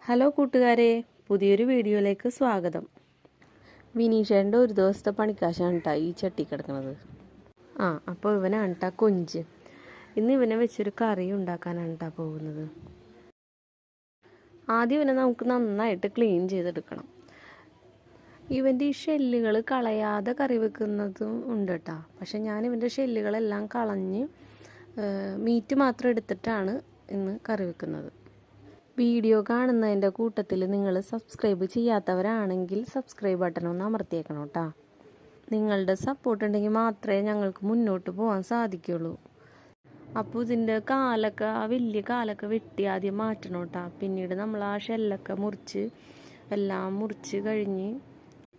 Hello കൂട്ടുകാരെ, പുതിയൊരു വീഡിയോയിലേക്ക് സ്വാഗതം. വിനീഷേൻ്റെ ഒരു ദിവസത്തെ പണിക്കാശാണ് കേട്ടോ ഈ ചട്ടി കിടക്കുന്നത്. അപ്പോൾ ഇവനാണ് കേട്ടോ കൊഞ്ച്. ഇന്ന് ഇവനെ വെച്ചൊരു കറി ഉണ്ടാക്കാനാണ് കേട്ടോ പോകുന്നത്. ആദ്യം ഇവനെ നമുക്ക് നന്നായിട്ട് ക്ലീൻ ചെയ്തെടുക്കണം. ഇവൻ്റെ ഈ ഷെല്ലുകൾ കളയാതെ കറി വെക്കുന്നതും ഉണ്ട് കേട്ടോ. പക്ഷെ ഞാൻ ഇവൻ്റെ ഷെല്ലുകളെല്ലാം കളഞ്ഞ് മീറ്റ് മാത്രം എടുത്തിട്ടാണ് ഇന്ന് കറി വെക്കുന്നത്. വീഡിയോ കാണുന്നതിൻ്റെ കൂട്ടത്തിൽ നിങ്ങൾ സബ്സ്ക്രൈബ് ചെയ്യാത്തവരാണെങ്കിൽ സബ്സ്ക്രൈബ് ബട്ടൺ ഒന്ന് അമർത്തിയേക്കണം കേട്ടോ. നിങ്ങളുടെ സപ്പോർട്ട് ഉണ്ടെങ്കിൽ മാത്രമേ ഞങ്ങൾക്ക് മുന്നോട്ട് പോകാൻ സാധിക്കുള്ളൂ. അപ്പോൾ ഇതിൻ്റെ വലിയ കാലൊക്കെ വെട്ടി ആദ്യം മാറ്റണം കേട്ടോ. പിന്നീട് നമ്മൾ ആ ഷെല്ലൊക്കെ എല്ലാം മുറിച്ച് കഴിഞ്ഞ്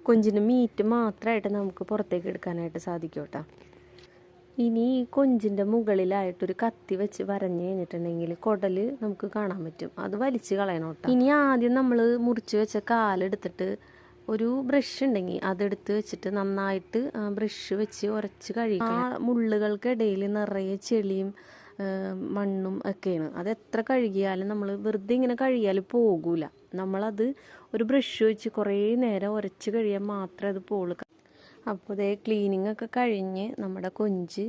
കൊഞ്ചിന് മീറ്റ് മാത്രമായിട്ട് നമുക്ക് പുറത്തേക്ക് എടുക്കാനായിട്ട് സാധിക്കും കേട്ടോ. ഇനി ഈ കൊഞ്ചിൻ്റെ മുകളിലായിട്ടൊരു കത്തി വെച്ച് വരഞ്ഞ് കഴിഞ്ഞിട്ടുണ്ടെങ്കിൽ കുടൽ നമുക്ക് കാണാൻ പറ്റും. അത് വലിച്ച് കളയണം കേട്ടോ. ഇനി ആദ്യം നമ്മൾ മുറിച്ച് വെച്ച കാലെടുത്തിട്ട് ഒരു ബ്രഷ് ഉണ്ടെങ്കിൽ അതെടുത്ത് വെച്ചിട്ട് നന്നായിട്ട് ബ്രഷ് വെച്ച് ഉരച്ച് കഴുകണം. ആ മുള്ളുകൾക്കിടയിൽ നിറയെ ചെളിയും മണ്ണും ഒക്കെയാണ്. അത് എത്ര കഴുകിയാലും നമ്മൾ വെറുതെ ഇങ്ങനെ കഴുകിയാൽ പോകൂല. നമ്മളത് ഒരു ബ്രഷ് വെച്ച് കുറേ നേരം ഉരച്ച് കഴിയാൻ മാത്രമേ അത് പോളൂ. അപ്പോൾ ഇതേ ക്ലീനിങ് ഒക്കെ കഴിഞ്ഞ് നമ്മുടെ കൊഞ്ച്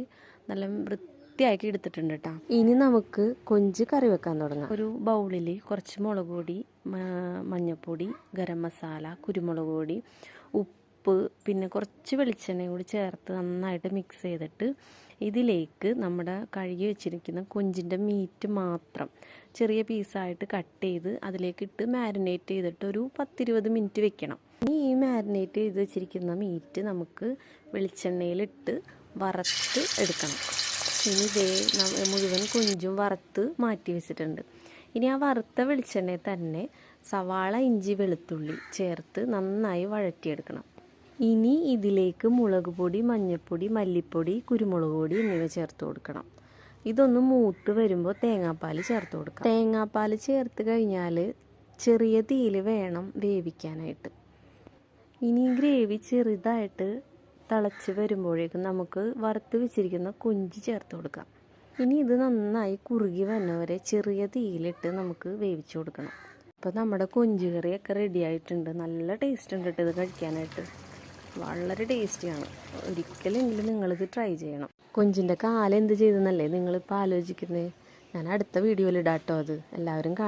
നല്ല വൃത്തിയാക്കി എടുത്തിട്ടുണ്ട് കേട്ടോ. ഇനി നമുക്ക് കൊഞ്ച് കറി വെക്കാൻ തുടങ്ങാം. ഒരു ബൗളിൽ കുറച്ച് മുളക് പൊടി, മഞ്ഞൾപ്പൊടി, ഗരം മസാല, കുരുമുളക് പൊടി, ഉപ്പ്, പിന്നെ കുറച്ച് വെളിച്ചെണ്ണയും കൂടി ചേർത്ത് നന്നായിട്ട് മിക്സ് ചെയ്തിട്ട് ഇതിലേക്ക് നമ്മുടെ കഴുകി വെച്ചിരിക്കുന്ന കൊഞ്ചിൻ്റെ മീറ്റ് മാത്രം ചെറിയ പീസായിട്ട് കട്ട് ചെയ്ത് അതിലേക്ക് ഇട്ട് മാരിനേറ്റ് ചെയ്തിട്ട് ഒരു 10-20 മിനിറ്റ് വെക്കണം. ഇനി ഈ മാരിനേറ്റ് ചെയ്ത് വെച്ചിരിക്കുന്ന മീറ്റ് നമുക്ക് വെളിച്ചെണ്ണയിലിട്ട് വറുത്ത് എടുക്കണം. ഇനി മുഴുവൻ കൊഞ്ചും വറുത്ത് മാറ്റി വെച്ചിട്ടുണ്ട്. ഇനി ആ വറുത്ത വെളിച്ചെണ്ണയിൽ തന്നെ സവാള, ഇഞ്ചി, വെളുത്തുള്ളി ചേർത്ത് നന്നായി വഴറ്റിയെടുക്കണം. ഇനി ഇതിലേക്ക് മുളക് പൊടി, മഞ്ഞൾപ്പൊടി, മല്ലിപ്പൊടി, കുരുമുളക് പൊടി എന്നിവ ചേർത്ത് കൊടുക്കണം. ഇതൊന്ന് മൂത്ത് വരുമ്പോൾ തേങ്ങാപ്പാൽ ചേർത്ത് കൊടുക്കാം. തേങ്ങാപ്പാൽ ചേർത്ത് കഴിഞ്ഞാൽ ചെറിയ തീയിൽ വേണം വേവിക്കാനായിട്ട്. ഇനി ഗ്രേവി ചെറുതായിട്ട് തിളച്ച് വരുമ്പോഴേക്കും നമുക്ക് വറുത്ത് വെച്ചിരിക്കുന്ന കൊഞ്ച് ചേർത്ത് കൊടുക്കാം. ഇനി ഇത് നന്നായി കുറുകി വന്നവരെ ചെറിയ തീയിലിട്ട് നമുക്ക് വേവിച്ചു കൊടുക്കണം. അപ്പോൾ നമ്മുടെ കൊഞ്ച് കറിയൊക്കെ റെഡി ആയിട്ടുണ്ട്. നല്ല ടേസ്റ്റ് ഉണ്ട് കേട്ടോ ഇത് കഴിക്കാനായിട്ട്. വളരെ ടേസ്റ്റിയാണ്. ഒരിക്കലെങ്കിലും നിങ്ങളിത് ട്രൈ ചെയ്യണം. കൊഞ്ചിൻ്റെ കാല് എന്ത് ചെയ്തെന്നല്ലേ നിങ്ങളിപ്പോൾ ആലോചിക്കുന്നത്? ഞാൻ അടുത്ത വീഡിയോയിൽ ഇടാം കേട്ടോ. അത് എല്ലാവരും കാണും.